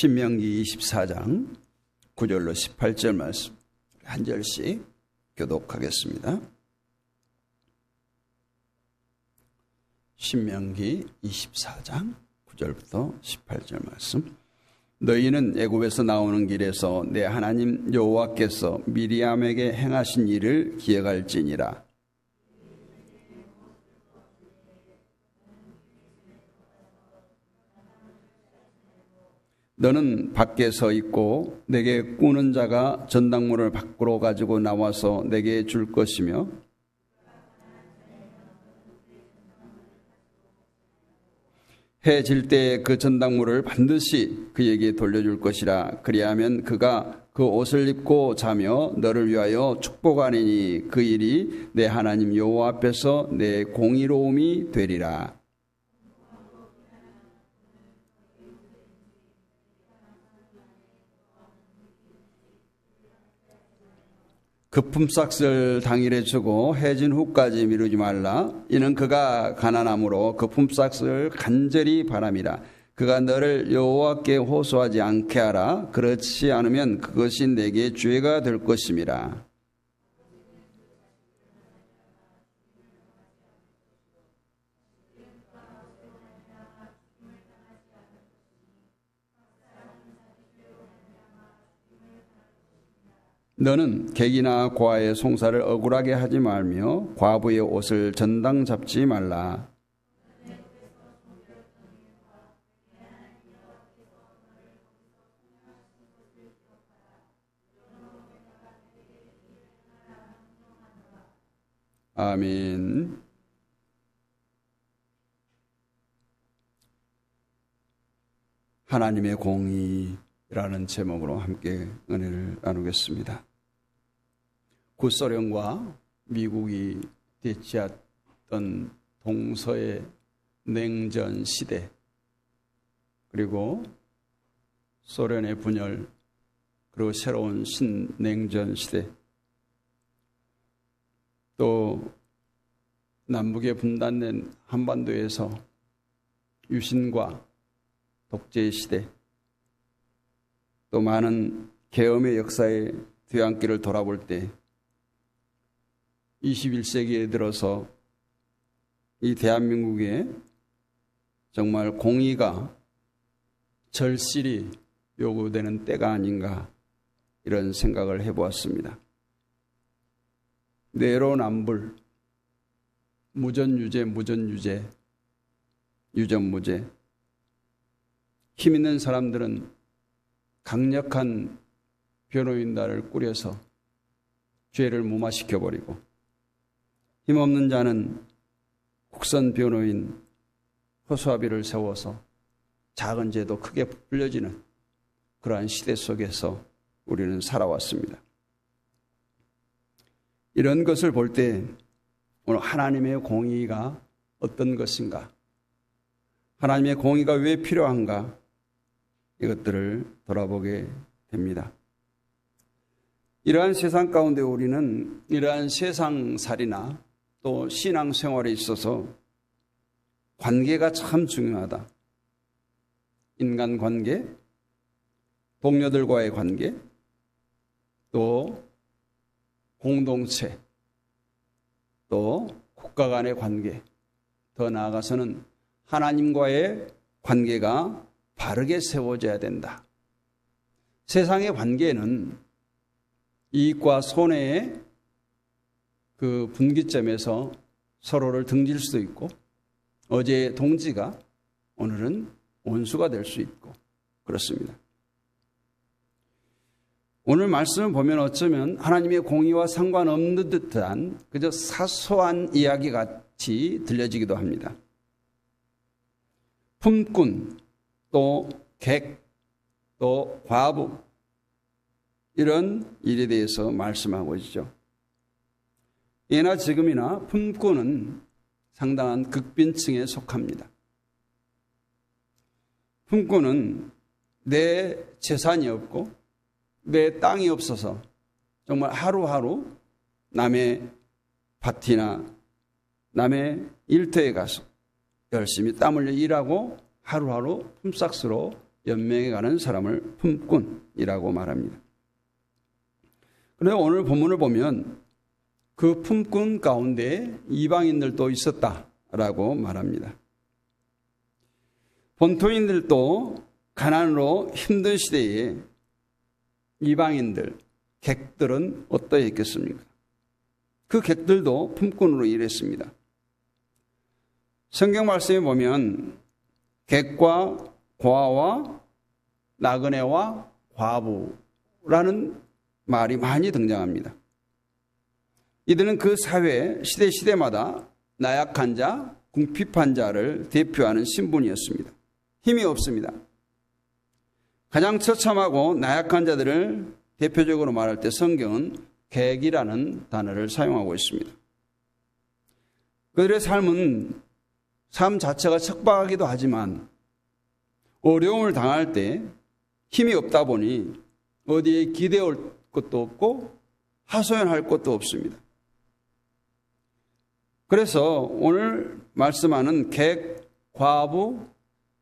신명기 24장 9절로 18절 말씀 한 절씩 교독하겠습니다. 신명기 24장 9절부터 18절 말씀. 너희는 애굽에서 나오는 길에서 내 하나님 여호와께서 미리암에게 행하신 일을 기억할지니라. 너는 밖에 서 있고 내게 꾸는 자가 전당물을 밖으로 가지고 나와서 내게 줄 것이며 해 질 때 그 전당물을 반드시 그에게 돌려줄 것이라. 그리하면 그가 그 옷을 입고 자며 너를 위하여 축복하리니 그 일이 내 하나님 여호와 앞에서 내 공의로움이 되리라. 그 품삯을 당일에 주고 해진 후까지 미루지 말라. 이는 그가 가난함으로 그 품삯을 간절히 바람이라. 그가 너를 여호와께 호소하지 않게 하라. 그렇지 않으면 그것이 내게 죄가 될 것임이라. 너는 객이나 고아의 송사를 억울하게 하지 말며 과부의 옷을 전당 잡지 말라. 아멘. 하나님의 공의라는 제목으로 함께 은혜를 나누겠습니다. 구소련과 미국이 대치했던 동서의 냉전 시대, 그리고 소련의 분열, 그리고 새로운 신냉전 시대, 또 남북에 분단된 한반도에서 유신과 독재 시대, 또 많은 계엄의 역사의 뒤안길을 돌아볼 때 21세기에 들어서 이 대한민국에 정말 공의가 절실히 요구되는 때가 아닌가, 이런 생각을 해보았습니다. 내로남불, 무전유죄, 무전유죄, 유전무죄. 힘 있는 사람들은 강력한 변호인단을 꾸려서 죄를 무마시켜버리고, 힘없는 자는 국선 변호인 허수아비를 세워서 작은 죄도 크게 불려지는 그러한 시대 속에서 우리는 살아왔습니다. 이런 것을 볼 때 오늘 하나님의 공의가 어떤 것인가, 하나님의 공의가 왜 필요한가, 이것들을 돌아보게 됩니다. 이러한 세상 가운데 우리는 이러한 세상살이나 또 신앙생활에 있어서 관계가 참 중요하다. 인간관계, 동료들과의 관계, 또 공동체, 또 국가 간의 관계, 더 나아가서는 하나님과의 관계가 바르게 세워져야 된다. 세상의 관계는 이익과 손해의 그 분기점에서 서로를 등질 수도 있고, 어제의 동지가 오늘은 원수가 될 수 있고 그렇습니다. 오늘 말씀을 보면 어쩌면 하나님의 공의와 상관없는 듯한 그저 사소한 이야기 같이 들려지기도 합니다. 품꾼, 또 객, 또 과부, 이런 일에 대해서 말씀하고 있죠. 예나 지금이나 품꾼은 상당한 극빈층에 속합니다. 품꾼은 내 재산이 없고 내 땅이 없어서 정말 하루하루 남의 밭이나 남의 일터에 가서 열심히 땀 흘려 일하고 하루하루 품삯으로 연명해가는 사람을 품꾼이라고 말합니다. 그런데 오늘 본문을 보면 그 품꾼 가운데 이방인들도 있었다라고 말합니다. 본토인들도 가난으로 힘든 시대에 이방인들, 객들은 어떠했겠습니까? 그 객들도 품꾼으로 일했습니다. 성경 말씀에 보면 객과 고아와 나그네와 과부라는 말이 많이 등장합니다. 이들은 그 사회 시대마다 나약한 자, 궁핍한 자를 대표하는 신분이었습니다. 힘이 없습니다. 가장 처참하고 나약한 자들을 대표적으로 말할 때 성경은 객이라는 단어를 사용하고 있습니다. 그들의 삶 자체가 척박하기도 하지만 어려움을 당할 때 힘이 없다 보니 어디에 기대올 것도 없고 하소연할 것도 없습니다. 그래서 오늘 말씀하는 객, 과부,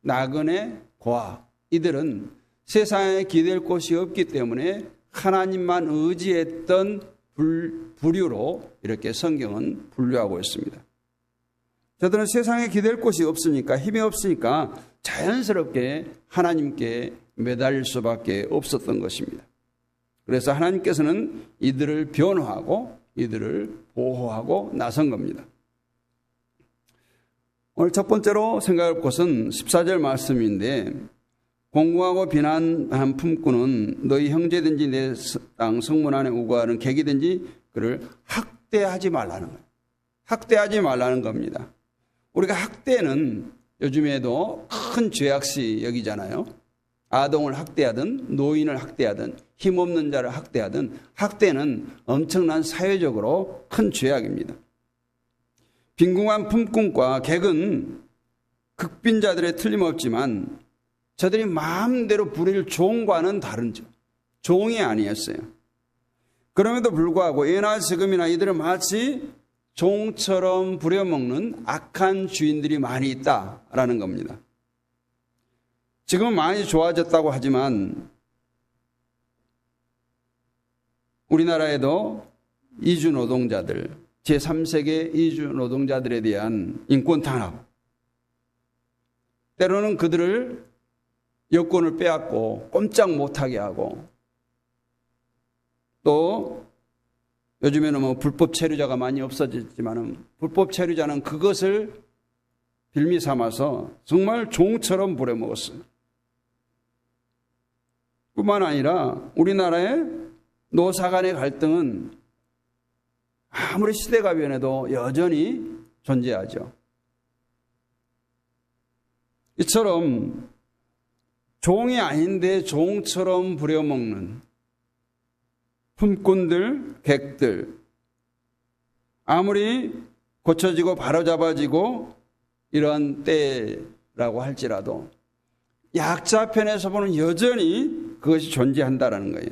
나그네, 고아 이들은 세상에 기댈 곳이 없기 때문에 하나님만 의지했던 부류로 이렇게 성경은 분류하고 있습니다. 저들은 세상에 기댈 곳이 없으니까 힘이 없으니까 자연스럽게 하나님께 매달릴 수밖에 없었던 것입니다. 그래서 하나님께서는 이들을 변호하고 이들을 보호하고 나선 겁니다. 오늘 첫 번째로 생각할 것은 14절 말씀인데 공공하고 비난한 품꾼은 너희 형제든지 내 땅 성문 안에 우거하는 객이든지 그를 학대하지 말라는 거예요. 학대하지 말라는 겁니다. 우리가 학대는 요즘에도 큰 죄악시 여기잖아요. 아동을 학대하든 노인을 학대하든 힘없는 자를 학대하든 학대는 엄청난 사회적으로 큰 죄악입니다. 빈궁한 품꾼과 객은 극빈자들의 틀림없지만 저들이 마음대로 부릴 종과는 다른죠. 종이 아니었어요. 그럼에도 불구하고 예나 지금이나 이들은 마치 종처럼 부려먹는 악한 주인들이 많이 있다라는 겁니다. 지금은 많이 좋아졌다고 하지만 우리나라에도 이주 노동자들, 제3세계 이주 노동자들에 대한 인권 탄압, 때로는 그들을 여권을 빼앗고 꼼짝 못하게 하고 또 요즘에는 불법 체류자가 많이 없어졌지만 불법 체류자는 그것을 빌미 삼아서 정말 종처럼 부려먹었어요. 뿐만 아니라 우리나라의 노사 간의 갈등은 아무리 시대가 변해도 여전히 존재하죠. 이처럼 종이 아닌데 종처럼 부려먹는 품꾼들, 객들, 아무리 고쳐지고 바로잡아지고 이런 때라고 할지라도 약자 편에서 보는 여전히 그것이 존재한다는 거예요.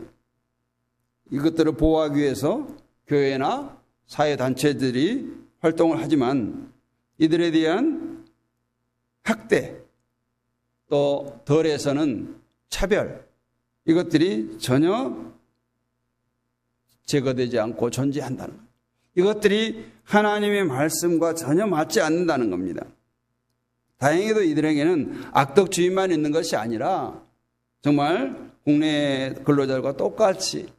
이것들을 보호하기 위해서 교회나 사회단체들이 활동을 하지만 이들에 대한 학대, 또 덜에서는 차별, 이것들이 전혀 제거되지 않고 존재한다는 거예요. 이것들이 하나님의 말씀과 전혀 맞지 않는다는 겁니다. 다행히도 이들에게는 악덕주의만 있는 것이 아니라 정말 국내 근로자들과 똑같이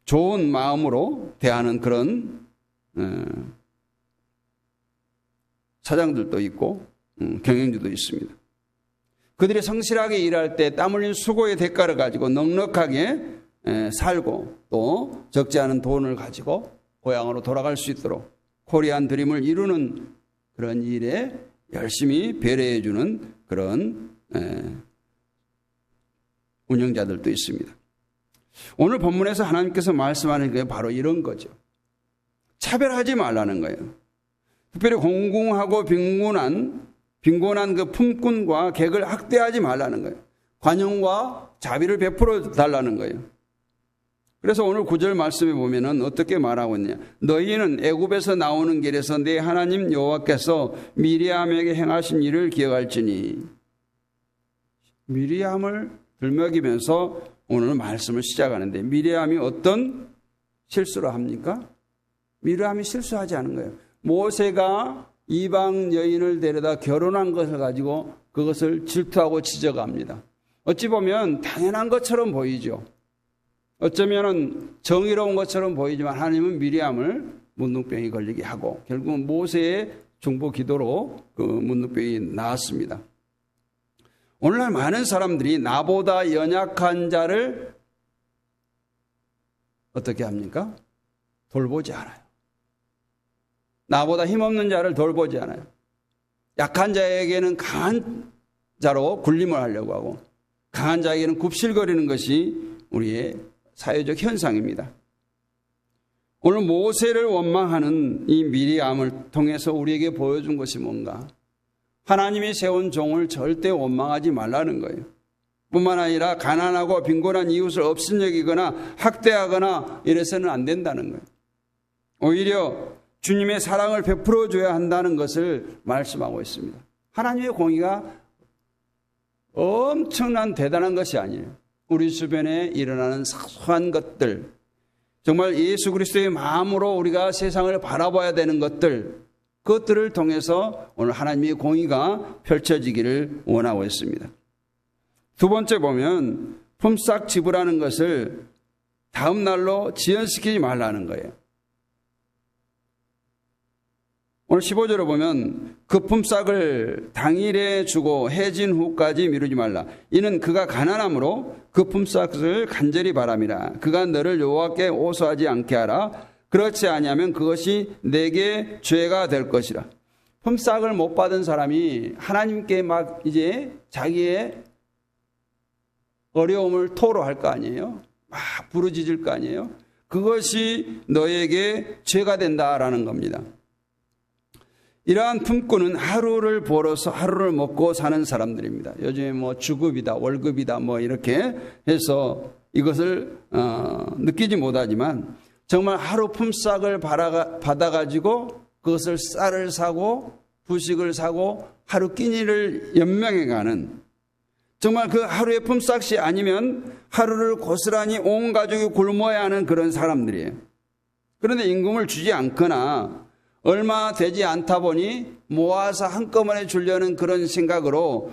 좋은 마음으로 대하는 그런 사장들도 있고 경영주도 있습니다. 그들이 성실하게 일할 때 땀 흘린 수고의 대가를 가지고 넉넉하게 살고 또 적지 않은 돈을 가지고 고향으로 돌아갈 수 있도록 코리안 드림을 이루는 그런 일에 열심히 배려해 주는 그런 운영자들도 있습니다. 오늘 본문에서 하나님께서 말씀하는 게 바로 이런 거죠. 차별하지 말라는 거예요. 특별히 공공하고 빈곤한 그 품꾼과 객을 학대하지 말라는 거예요. 관용과 자비를 베풀어 달라는 거예요. 그래서 오늘 9절 말씀에 보면은 어떻게 말하고 있냐. 너희는 애굽에서 나오는 길에서 내 하나님 여호와께서 미리암에게 행하신 일을 기억할지니. 미리암을 들먹이면서 오늘 말씀을 시작하는데, 미리암이 어떤 실수를 합니까? 미리암이 실수하지 않은 거예요. 모세가 이방 여인을 데려다 결혼한 것을 가지고 그것을 질투하고 지적합니다. 어찌 보면 당연한 것처럼 보이죠. 어쩌면 정의로운 것처럼 보이지만 하나님은 미리암을 문둥병이 걸리게 하고 결국은 모세의 중보 기도로 그 문둥병이 나았습니다. 오늘날 많은 사람들이 나보다 연약한 자를 어떻게 합니까? 돌보지 않아요. 나보다 힘없는 자를 돌보지 않아요. 약한 자에게는 강한 자로 군림을 하려고 하고 강한 자에게는 굽실거리는 것이 우리의 사회적 현상입니다. 오늘 모세를 원망하는 이 미리암을 통해서 우리에게 보여준 것이 뭔가? 하나님이 세운 종을 절대 원망하지 말라는 거예요. 뿐만 아니라 가난하고 빈곤한 이웃을 업신여기거나 학대하거나 이래서는 안 된다는 거예요. 오히려 주님의 사랑을 베풀어 줘야 한다는 것을 말씀하고 있습니다. 하나님의 공의가 엄청난 대단한 것이 아니에요. 우리 주변에 일어나는 사소한 것들, 정말 예수 그리스도의 마음으로 우리가 세상을 바라봐야 되는 것들, 그것들을 통해서 오늘 하나님의 공의가 펼쳐지기를 원하고 있습니다. 두 번째 보면 품삯 지불하는 것을 다음 날로 지연시키지 말라는 거예요. 오늘 15절에 보면 그 품삯을 당일에 주고 해진 후까지 미루지 말라. 이는 그가 가난함으로 그 품삯을 간절히 바람이라. 그가 너를 여호와께 호소하지 않게 하라. 그렇지 아니하면 그것이 내게 죄가 될 것이라. 품삯을 못 받은 사람이 하나님께 막 이제 자기의 어려움을 토로할 거 아니에요? 막 부르짖을 거 아니에요? 그것이 너에게 죄가 된다라는 겁니다. 이러한 품꾼은 하루를 벌어서 하루를 먹고 사는 사람들입니다. 요즘에 뭐 주급이다, 월급이다, 뭐 이렇게 해서 이것을 느끼지 못하지만 정말 하루 품삯을 받아가지고 그것을 쌀을 사고 부식을 사고 하루 끼니를 연명해가는, 정말 그 하루의 품삯이 아니면 하루를 고스란히 온 가족이 굶어야 하는 그런 사람들이에요. 그런데 임금을 주지 않거나 얼마 되지 않다 보니 모아서 한꺼번에 주려는 그런 생각으로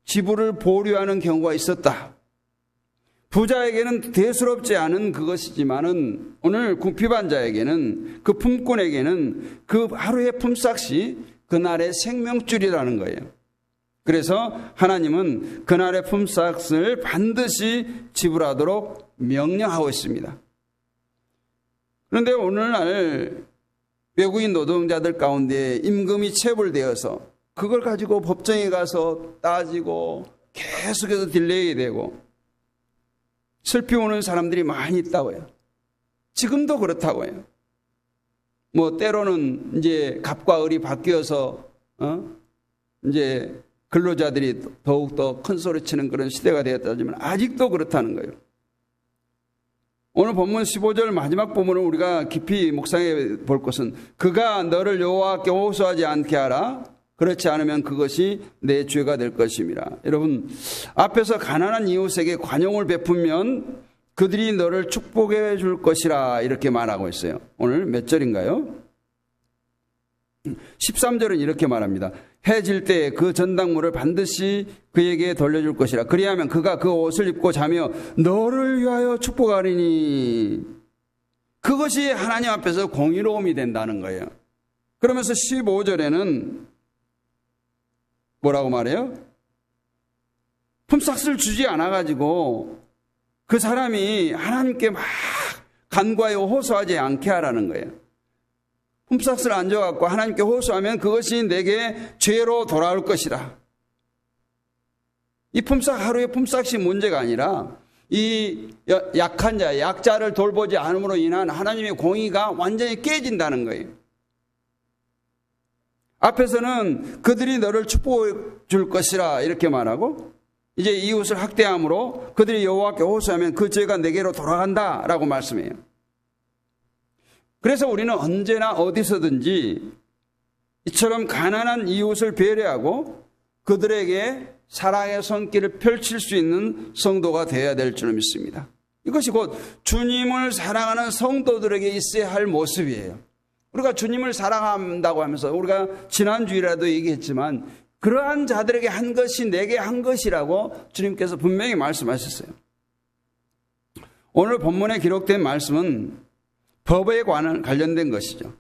지불을 보류하는 경우가 있었다. 부자에게는 대수롭지 않은 그것이지만은 오늘 궁핍한 그 품꾼에게는 그 하루의 품삯이 그날의 생명줄이라는 거예요. 그래서 하나님은 그날의 품삯을 반드시 지불하도록 명령하고 있습니다. 그런데 오늘날 외국인 노동자들 가운데 임금이 체불되어서 그걸 가지고 법정에 가서 따지고 계속해서 딜레이 되고 슬피 오는 사람들이 많이 있다고요. 지금도 그렇다고 해요. 뭐 때로는 이제 갑과 을이 바뀌어서 이제 근로자들이 더욱더 큰 소리 치는 그런 시대가 되었다지만 아직도 그렇다는 거예요. 오늘 본문 15절 마지막 부분을 우리가 깊이 묵상해 볼 것은 그가 너를 여호와께 호소하지 않게 하라. 그렇지 않으면 그것이 내 죄가 될 것임이라. 여러분, 앞에서 가난한 이웃에게 관용을 베푸면 그들이 너를 축복해 줄 것이라 이렇게 말하고 있어요. 오늘 몇 절인가요? 13절은 이렇게 말합니다. 해 질 때 그 전당물을 반드시 그에게 돌려줄 것이라. 그리하면 그가 그 옷을 입고 자며 너를 위하여 축복하리니. 그것이 하나님 앞에서 공의로움이 된다는 거예요. 그러면서 15절에는 뭐라고 말해요? 품삯을 주지 않아가지고 그 사람이 하나님께 막 간과하여 호소하지 않게 하라는 거예요. 품삯을 안 줘갖고 하나님께 호소하면 그것이 내게 죄로 돌아올 것이라. 이 품삯, 하루의 품삯이 문제가 아니라 이 약한 자, 약자를 돌보지 않음으로 인한 하나님의 공의가 완전히 깨진다는 거예요. 앞에서는 그들이 너를 축복해 줄 것이라 이렇게 말하고 이제 이웃을 학대함으로 그들이 여호와께 호소하면 그 죄가 내게로 돌아간다라고 말씀해요. 그래서 우리는 언제나 어디서든지 이처럼 가난한 이웃을 배려하고 그들에게 사랑의 손길을 펼칠 수 있는 성도가 되어야 될 줄 믿습니다. 이것이 곧 주님을 사랑하는 성도들에게 있어야 할 모습이에요. 우리가 주님을 사랑한다고 하면서 우리가 지난주일에도 얘기했지만 그러한 자들에게 한 것이 내게 한 것이라고 주님께서 분명히 말씀하셨어요. 오늘 본문에 기록된 말씀은 법에 관련된 것이죠.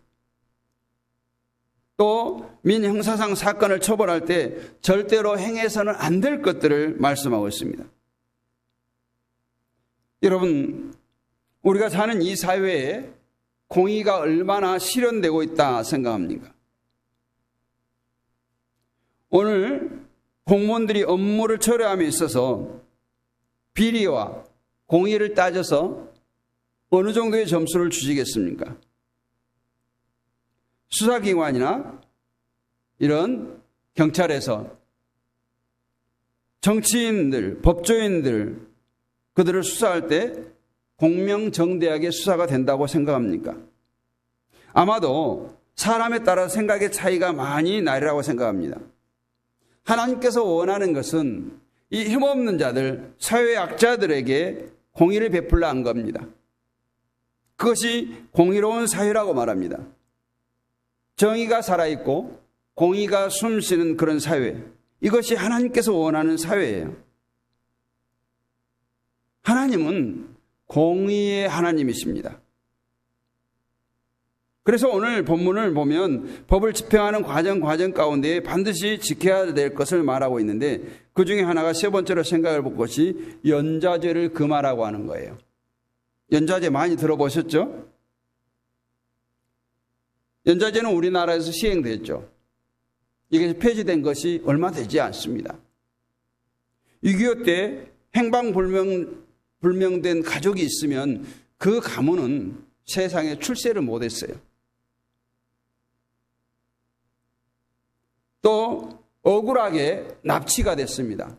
또 민형사상 사건을 처벌할 때 절대로 행해서는 안 될 것들을 말씀하고 있습니다. 여러분, 우리가 사는 이 사회에 공의가 얼마나 실현되고 있다 생각합니까? 오늘 공무원들이 업무를 처리함에 있어서 비리와 공의를 따져서 어느 정도의 점수를 주시겠습니까? 수사기관이나 이런 경찰에서 정치인들, 법조인들 그들을 수사할 때 공명정대하게 수사가 된다고 생각합니까? 아마도 사람에 따라 생각의 차이가 많이 나리라고 생각합니다. 하나님께서 원하는 것은 이 힘없는 자들, 사회 약자들에게 공의를 베풀라 한 겁니다. 그것이 공의로운 사회라고 말합니다. 정의가 살아있고 공의가 숨쉬는 그런 사회, 이것이 하나님께서 원하는 사회예요. 하나님은 공의의 하나님이십니다. 그래서 오늘 본문을 보면 법을 집행하는 과정 가운데 반드시 지켜야 될 것을 말하고 있는데 그 중에 하나가 세 번째로 생각해 볼 것이 연좌제를 금하라고 하는 거예요. 연좌제 많이 들어보셨죠? 연좌제는 우리나라에서 시행됐죠. 이게 폐지된 것이 얼마 되지 않습니다. 6.25 때 행방불명된 가족이 있으면 그 가문은 세상에 출세를 못했어요. 또 억울하게 납치가 됐습니다.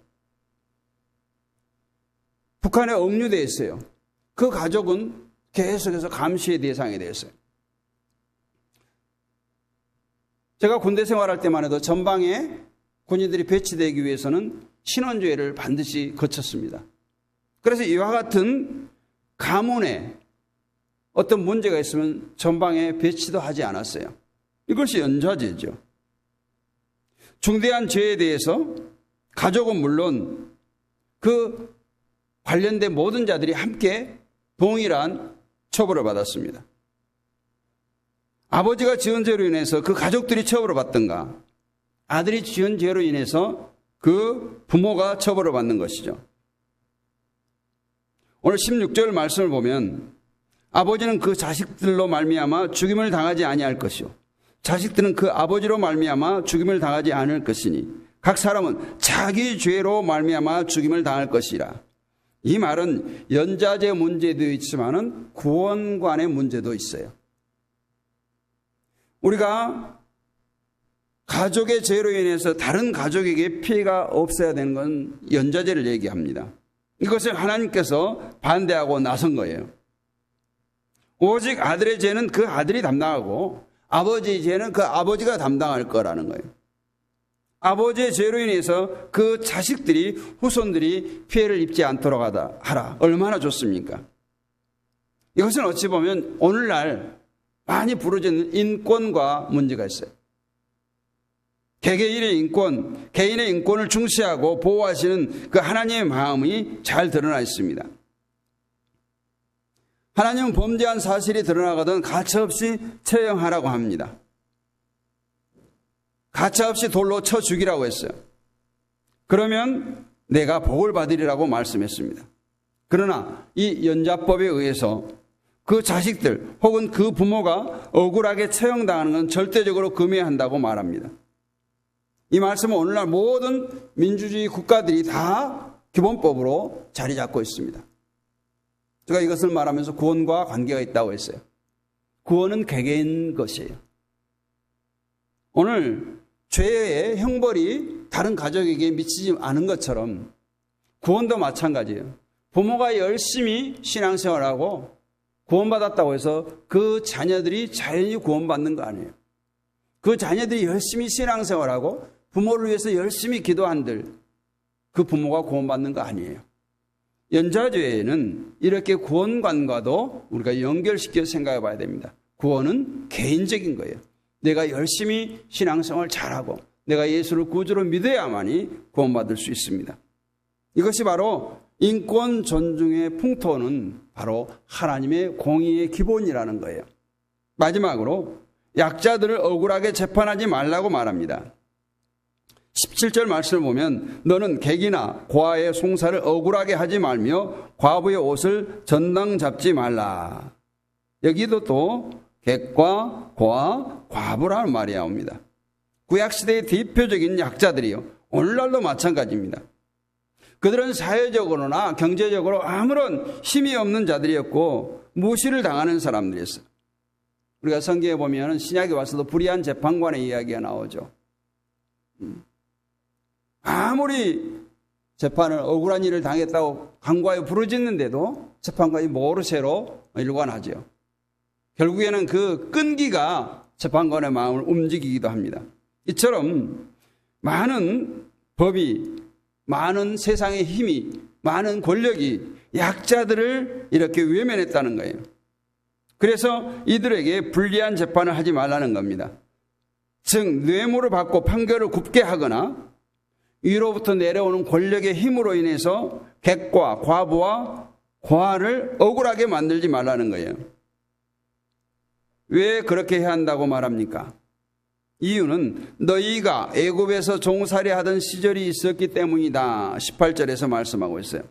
북한에 억류되어 있어요. 그 가족은 계속해서 감시의 대상이 되었어요. 제가 군대 생활할 때만 해도 전방에 군인들이 배치되기 위해서는 신원조회를 반드시 거쳤습니다. 그래서 이와 같은 가문에 어떤 문제가 있으면 전방에 배치도 하지 않았어요. 이것이 연좌제죠. 중대한 죄에 대해서 가족은 물론 그 관련된 모든 자들이 함께 동일한 처벌을 받았습니다. 아버지가 지은 죄로 인해서 그 가족들이 처벌을 받든가 아들이 지은 죄로 인해서 그 부모가 처벌을 받는 것이죠. 오늘 16절 말씀을 보면 아버지는 그 자식들로 말미암아 죽임을 당하지 아니할 것이요 자식들은 그 아버지로 말미암아 죽임을 당하지 않을 것이니 각 사람은 자기 죄로 말미암아 죽임을 당할 것이라. 이 말은 연좌제 문제도 있지만은 구원관의 문제도 있어요. 우리가 가족의 죄로 인해서 다른 가족에게 피해가 없어야 되는 건 연좌제를 얘기합니다. 이것을 하나님께서 반대하고 나선 거예요. 오직 아들의 죄는 그 아들이 담당하고 아버지의 죄는 그 아버지가 담당할 거라는 거예요. 아버지의 죄로 인해서 그 자식들이 후손들이 피해를 입지 않도록 하라. 얼마나 좋습니까? 이것은 어찌 보면 오늘날 많이 부르짖는 인권과 문제가 있어요. 개개인의 인권, 개인의 인권을 중시하고 보호하시는 그 하나님의 마음이 잘 드러나 있습니다. 하나님은 범죄한 사실이 드러나거든 가차없이 처형하라고 합니다. 가차없이 돌로 쳐 죽이라고 했어요. 그러면 내가 복을 받으리라고 말씀했습니다. 그러나 이 연좌법에 의해서 그 자식들 혹은 그 부모가 억울하게 처형당하는 건 절대적으로 금해야 한다고 말합니다. 이 말씀은 오늘날 모든 민주주의 국가들이 다 기본법으로 자리 잡고 있습니다. 제가 이것을 말하면서 구원과 관계가 있다고 했어요. 구원은 개개인 것이에요. 오늘 죄의 형벌이 다른 가족에게 미치지 않은 것처럼 구원도 마찬가지예요. 부모가 열심히 신앙생활하고 구원받았다고 해서 그 자녀들이 자연히 구원받는 거 아니에요. 그 자녀들이 열심히 신앙생활하고 부모를 위해서 열심히 기도한들 그 부모가 구원받는 거 아니에요. 연좌제에는 이렇게 구원관과도 우리가 연결시켜 생각해 봐야 됩니다. 구원은 개인적인 거예요. 내가 열심히 신앙생활 잘하고 내가 예수를 구주로 믿어야만이 구원받을 수 있습니다. 이것이 바로 인권 존중의 풍토는 바로 하나님의 공의의 기본이라는 거예요. 마지막으로 약자들을 억울하게 재판하지 말라고 말합니다. 17절 말씀을 보면 너는 객이나 고아의 송사를 억울하게 하지 말며 과부의 옷을 전당 잡지 말라. 여기도 또 객과 고아, 과부라는 말이 나옵니다. 구약시대의 대표적인 약자들이요. 오늘날도 마찬가지입니다. 그들은 사회적으로나 경제적으로 아무런 힘이 없는 자들이었고 무시를 당하는 사람들이었어요. 우리가 성경에 보면 신약에 와서도 불의한 재판관의 이야기가 나오죠. 아무리 재판을 억울한 일을 당했다고 간과에 부르짖는데도 재판관이 모르쇠로 일관하죠. 결국에는 그 끈기가 재판관의 마음을 움직이기도 합니다. 이처럼 많은 법이, 많은 세상의 힘이, 많은 권력이 약자들을 이렇게 외면했다는 거예요. 그래서 이들에게 불리한 재판을 하지 말라는 겁니다. 즉 뇌물을 받고 판결을 굽게 하거나 위로부터 내려오는 권력의 힘으로 인해서 객과 과부와 고아를 억울하게 만들지 말라는 거예요. 왜 그렇게 해야 한다고 말합니까? 이유는 너희가 애굽에서 종살이 하던 시절이 있었기 때문이다. 18절에서 말씀하고 있어요.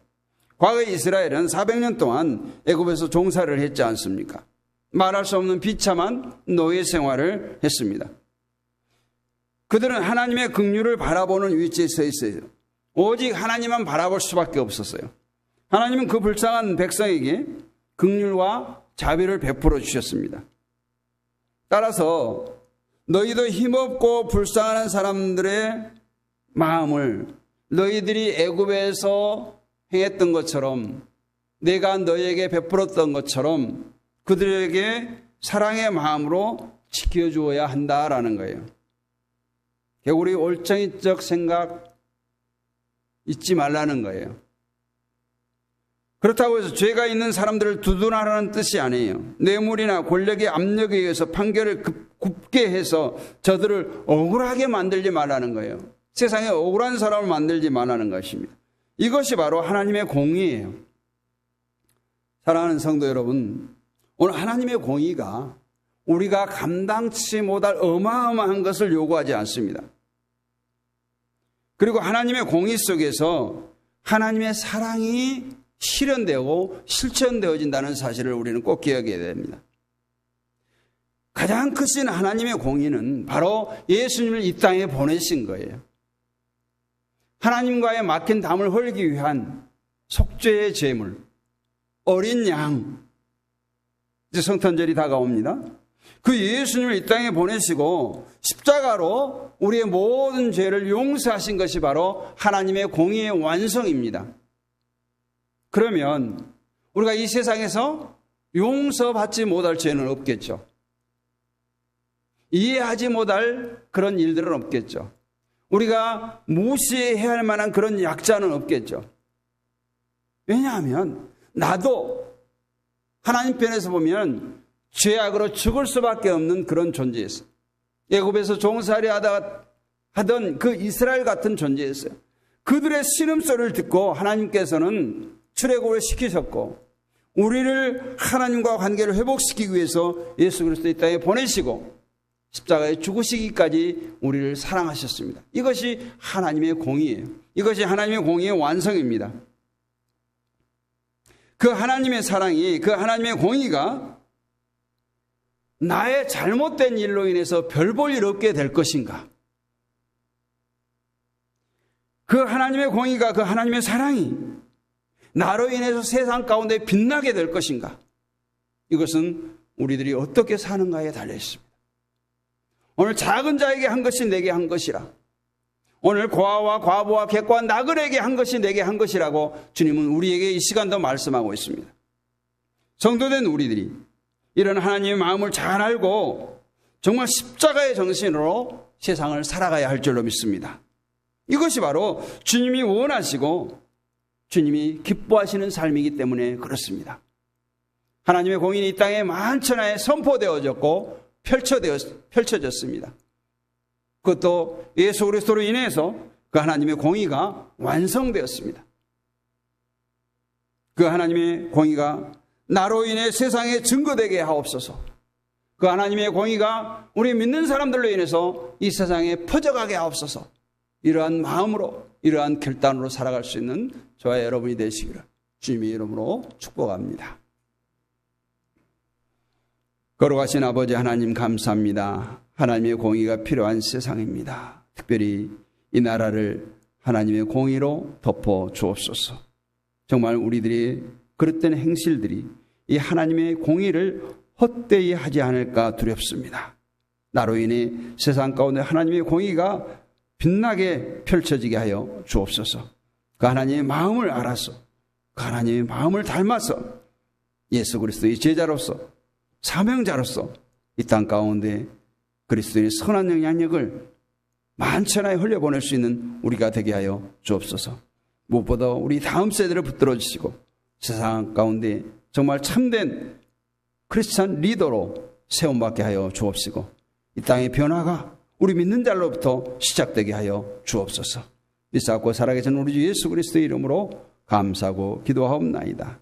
과거 이스라엘은 400년 동안 애굽에서 종살이를 했지 않습니까? 말할 수 없는 비참한 노예 생활을 했습니다. 그들은 하나님의 긍휼을 바라보는 위치에 서 있어요. 오직 하나님만 바라볼 수밖에 없었어요. 하나님은 그 불쌍한 백성에게 긍휼과 자비를 베풀어 주셨습니다. 따라서 너희도 힘없고 불쌍한 사람들의 마음을 너희들이 애굽에서 행했던 것처럼 내가 너희에게 베풀었던 것처럼 그들에게 사랑의 마음으로 지켜주어야 한다라는 거예요. 우리 올챙이적 생각 잊지 말라는 거예요. 그렇다고 해서 죄가 있는 사람들을 두둔하라는 뜻이 아니에요. 뇌물이나 권력의 압력에 의해서 판결을 굽게 해서 저들을 억울하게 만들지 말라는 거예요. 세상에 억울한 사람을 만들지 말라는 것입니다. 이것이 바로 하나님의 공의예요. 사랑하는 성도 여러분, 오늘 하나님의 공의가 우리가 감당치 못할 어마어마한 것을 요구하지 않습니다. 그리고 하나님의 공의 속에서 하나님의 사랑이 실현되고 실천되어진다는 사실을 우리는 꼭 기억해야 됩니다. 가장 크신 하나님의 공의는 바로 예수님을 이 땅에 보내신 거예요. 하나님과의 막힌 담을 헐기 위한 속죄의 제물, 어린 양, 이제 성탄절이 다가옵니다. 그 예수님을 이 땅에 보내시고 십자가로 우리의 모든 죄를 용서하신 것이 바로 하나님의 공의의 완성입니다. 그러면 우리가 이 세상에서 용서받지 못할 죄는 없겠죠. 이해하지 못할 그런 일들은 없겠죠. 우리가 무시해야 할 만한 그런 약자는 없겠죠. 왜냐하면 나도 하나님 편에서 보면 죄악으로 죽을 수밖에 없는 그런 존재였어요. 애굽에서 종살이 하던 그 이스라엘 같은 존재였어요. 그들의 신음소리를 듣고 하나님께서는 출애굽을 시키셨고 우리를 하나님과 관계를 회복시키기 위해서 예수 그리스도 이 땅에 보내시고 십자가에 죽으시기까지 우리를 사랑하셨습니다. 이것이 하나님의 공의예요. 이것이 하나님의 공의의 완성입니다. 그 하나님의 사랑이, 그 하나님의 공의가 나의 잘못된 일로 인해서 별 볼 일 없게 될 것인가? 그 하나님의 공의가, 그 하나님의 사랑이 나로 인해서 세상 가운데 빛나게 될 것인가? 이것은 우리들이 어떻게 사는가에 달려 있습니다. 오늘 작은 자에게 한 것이 내게 한 것이라. 오늘 고아와 과부와 객과 나그네에게 한 것이 내게 한 것이라고 주님은 우리에게 이 시간도 말씀하고 있습니다. 성도된 우리들이 이런 하나님의 마음을 잘 알고 정말 십자가의 정신으로 세상을 살아가야 할 줄로 믿습니다. 이것이 바로 주님이 원하시고 주님이 기뻐하시는 삶이기 때문에 그렇습니다. 하나님의 공의는 이 땅에 만천하에 선포되어졌고 펼쳐졌습니다. 그것도 예수 그리스도로 인해서 그 하나님의 공의가 완성되었습니다. 그 하나님의 공의가 나로 인해 세상에 증거되게 하옵소서. 그 하나님의 공의가 우리 믿는 사람들로 인해서 이 세상에 퍼져가게 하옵소서. 이러한 마음으로, 이러한 결단으로 살아갈 수 있는 저와 여러분이 되시기를 주님의 이름으로 축복합니다. 걸어가신 아버지 하나님 감사합니다. 하나님의 공의가 필요한 세상입니다. 특별히 이 나라를 하나님의 공의로 덮어 주옵소서. 정말 우리들이 그릇된 행실들이 이 하나님의 공의를 헛되이 하지 않을까 두렵습니다. 나로 인해 세상 가운데 하나님의 공의가 빛나게 펼쳐지게 하여 주옵소서. 그 하나님의 마음을 알아서, 그 하나님의 마음을 닮아서 예수 그리스도의 제자로서, 사명자로서 이 땅 가운데 그리스도의 선한 영향력을 만천하에 흘려보낼 수 있는 우리가 되게 하여 주옵소서. 무엇보다 우리 다음 세대를 붙들어 주시고 세상 가운데 정말 참된 크리스찬 리더로 세움받게 하여 주옵시고 이 땅의 변화가 우리 믿는 자로부터 시작되게 하여 주옵소서. 믿사옵고 살아계신 우리 주 예수 그리스도의 이름으로 감사하고 기도하옵나이다.